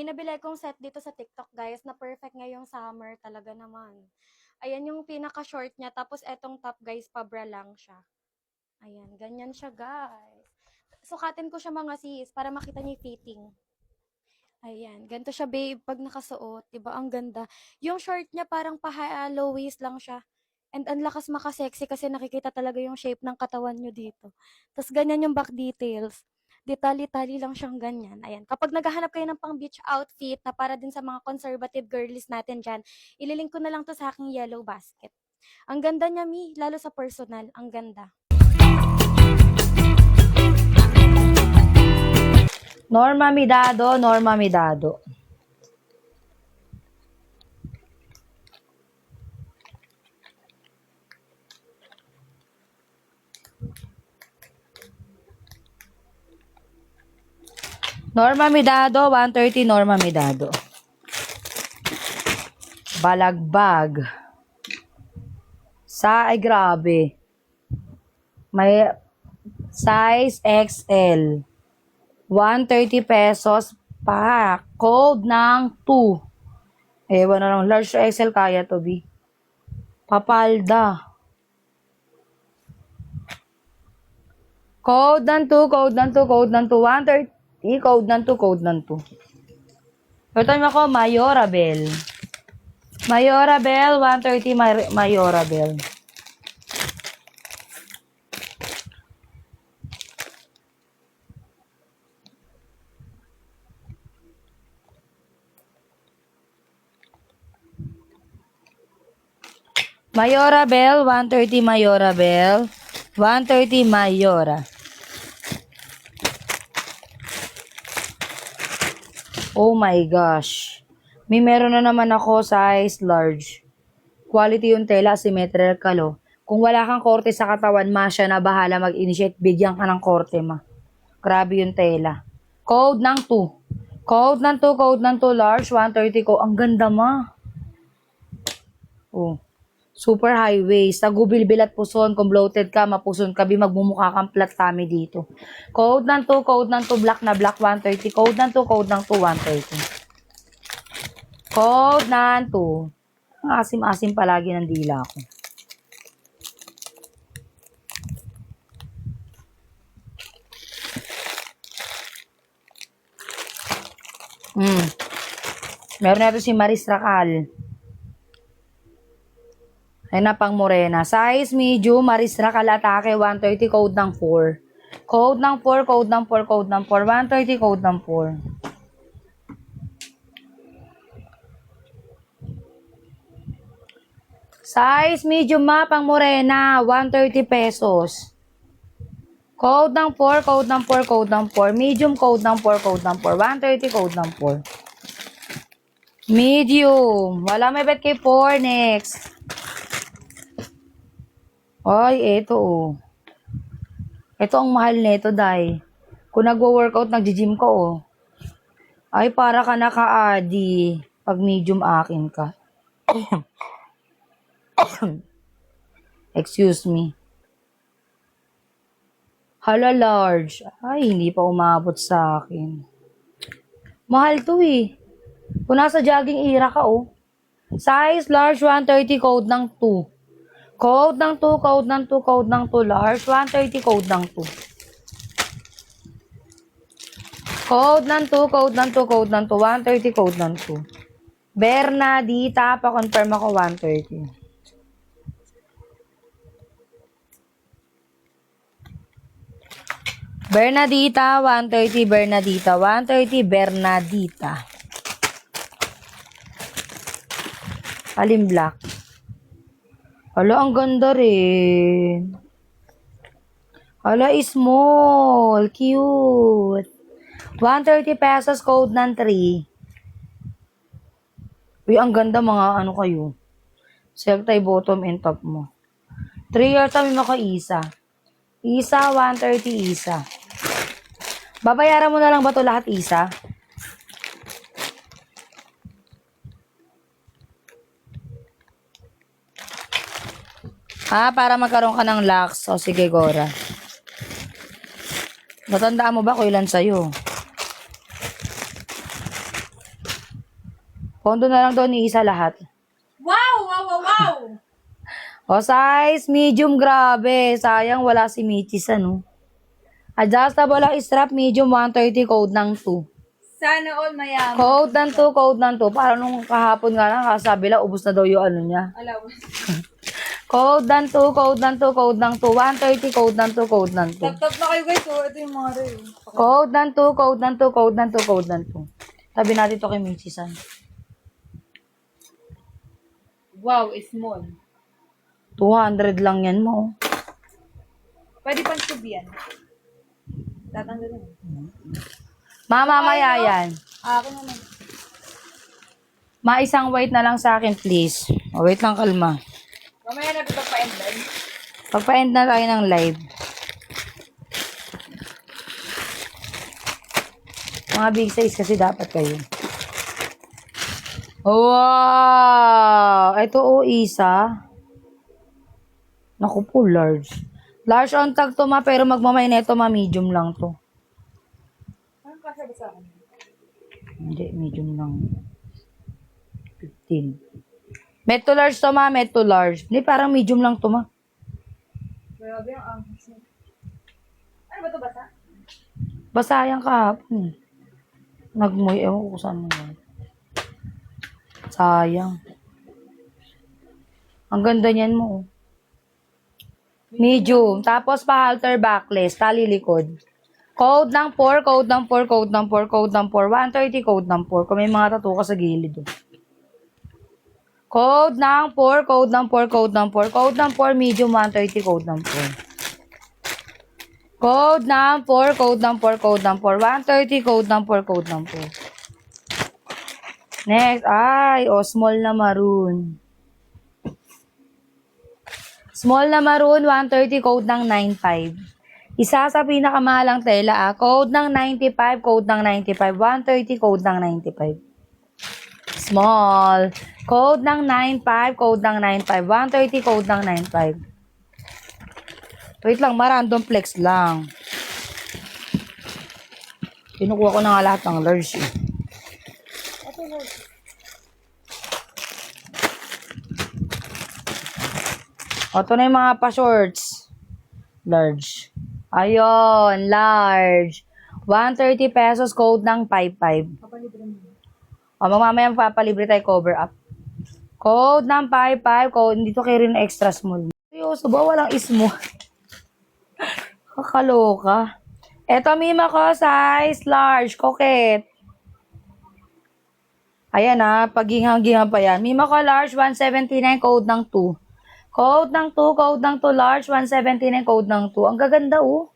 May nabili akong set dito sa TikTok, guys, na perfect ngayong summer talaga naman. Ayan yung pinaka-short niya, tapos etong top, guys, pabra lang siya. Ayan, ganyan siya, guys. Sukatin ko siya mga sis, para makita niyo yung fitting. Ayan, ganito siya, babe, pag nakasuot. Diba, ang ganda. Yung short niya parang pa-low waist lang siya. And ang lakas makasexy kasi nakikita talaga yung shape ng katawan nyo dito. Tapos ganyan yung back details. Detali-tali lang siyang ganyan. Ayan. Kapag naghahanap kayo ng pang beach outfit na para din sa mga conservative girlies natin dyan, ililink ko na lang to sa aking yellow basket. Ang ganda niya, Mi. Lalo sa personal. Ang ganda. Norma Midado, Norma Midado. Norma Midado, 130 Norma Midado. Balagbag. Ay grabe. May size XL. 130 pesos pa. Code ng 2. Ewan na lang. Large to XL kaya to, B. Papalda. Code ng 2, code ng 2, code ng 2. 130. Code ng 2, code ng 2. Ito ako, Mayorabel. Mayorabel, 130 Mayorabel. Mayorabel, 130 Mayorabel. 130 Mayora. Oh my gosh. May meron na naman ako size large. Quality yung tela, symmetrical oh. Kung wala kang korte sa katawan, ma, siya na bahala mag-initiate. Bigyan ka ng korte, ma. Grabe yung tela. Code ng 2. Code ng 2, code ng 2 large, 130 ko. Ang ganda, ma. Oh. Super high waist. Tagubilbil at puson. Kung bloated ka, mapuson ka, magmumukha kang flat tummy dito. Code ng 2, code ng 2, black na black, 130. Code ng 2, code ng 2, 130. Code ng 2. Ang asim-asim palagi ng dila ko. Meron na ito si Maris Racal. Ayun na pang morena. Size medium, Maris Racal atake, 130, code ng 4. Code ng 4, code ng 4, code ng 4. 130, code ng 4. Size medium, ma, pang morena, 130 pesos. Code ng 4, code ng 4, code ng 4. Medium, code ng 4, code ng 4. 130, code ng 4. Medium. Wala may bet kay 4. Next. Ay, eto oh. Ito ang mahal nito, Day. Kung nagwo-workout, nagji-gym ko oh. Ay, para ka naka-adi. Pag medium akin ka. Excuse me. Hala, large. Ay, hindi pa umabot sa akin. Mahal to eh. Kung nasa jogging era ka oh. Size large, 130, code ng 2. Code ng 2, code ng 2, code ng 2, large, 130, code ng 2. Code ng 2, code ng 2, code ng 2, 130, code ng 2. Bernadita, pa-confirm ako, 130. Bernadita, 130, Bernadita, 130, Bernadita. Alin black? Hala, ang ganda rin. Hala, small. Cute. 130 pesos, code ng 3. Uy, ang ganda mga ano kayo. Self tie bottom and top mo. 3 years kami maka isa. Isa, 130 isa. Babayaran mo na lang ba to lahat isa? Para magkaroon ka ng lax. O sige, Gora. Natandaan mo ba kung ilan sa'yo? Pondo na lang daw ni isa lahat. Wow! Wow! Wow! Wow! O, size medium, grabe. Sayang, wala si Michis, ano. Adjustable ang strap, medium, 130, code ng 2. Sana all mayaman. Code ng 2, code ng 2. Parang nung kahapon nga lang, kasabi lang, ubus na daw yung ano niya. Allowance. Code ng 2, code ng 2, code ng 2. 130, code ng 2, code ng 2. Tap-tap na kayo guys. Oh, ito yung mga rin. Code ng 2, code ng 2, code ng 2, code ng 2. Tabi natin to kay Michi-san. Wow, small. 200 lang yan mo. Pwede pang tube yan. Tatanggalin. Mamamaya yan. Akin naman. Isang white na lang sa akin, please. O, wait lang, kalma. Mamaya na ito pa-end lang. Pagpa-end na tayo ng live. Mga big size kasi dapat kayo. Wow! Ito isa. Naku po, large. Large on tag to pero magmamay na ito medium lang to. Anong kasya ba sa akin? Hindi, medium lang. 15. Med to large to med to large. Hindi, parang medium lang to Grabe ang angkas niya. Ano ba ito basa? Basa yan kahapon. Nagmoy, ewan ko saan mo yan. Sayang. Ang ganda niyan mo. Medium. Tapos pa-halter backless. Tali likod. Code ng 4, code ng 4, code ng 4, code ng 4. 130, code ng 4. Kung may mga tattoo ka sa gilid. Code ng 4, code ng 4, code ng 4. Code ng 4, medium 130, code ng 4. Code ng 4, code ng 4, code ng 4. 130, code ng 4, code ng 4. Next, small na maroon. Small na maroon, 130, code ng 95. Isa sa pinakamahalang tela, code ng 95, code ng 95. 130, code ng 95. Small. Code ng 95, code ng 95. 130, code ng 95. Wait lang, random flex lang. Kinukuha ko na nga lahat ng large eh. Ito na yung mga pa-shorts. Large. Ayun, large. 130 pesos, code ng 55. Kapalibre mo. O, mamaya papalibre tayo cover up. Code ng 55, code, dito kayo rin extra small. Seryoso ba? Walang small. Kakaloka. Eto, Mima ko, size large, coquette. Ayan paghingang-gingang pa yan. Mima ko, large, 179, code ng 2. Code ng 2, code ng 2, large, 179, code ng 2. Ang gaganda, oh.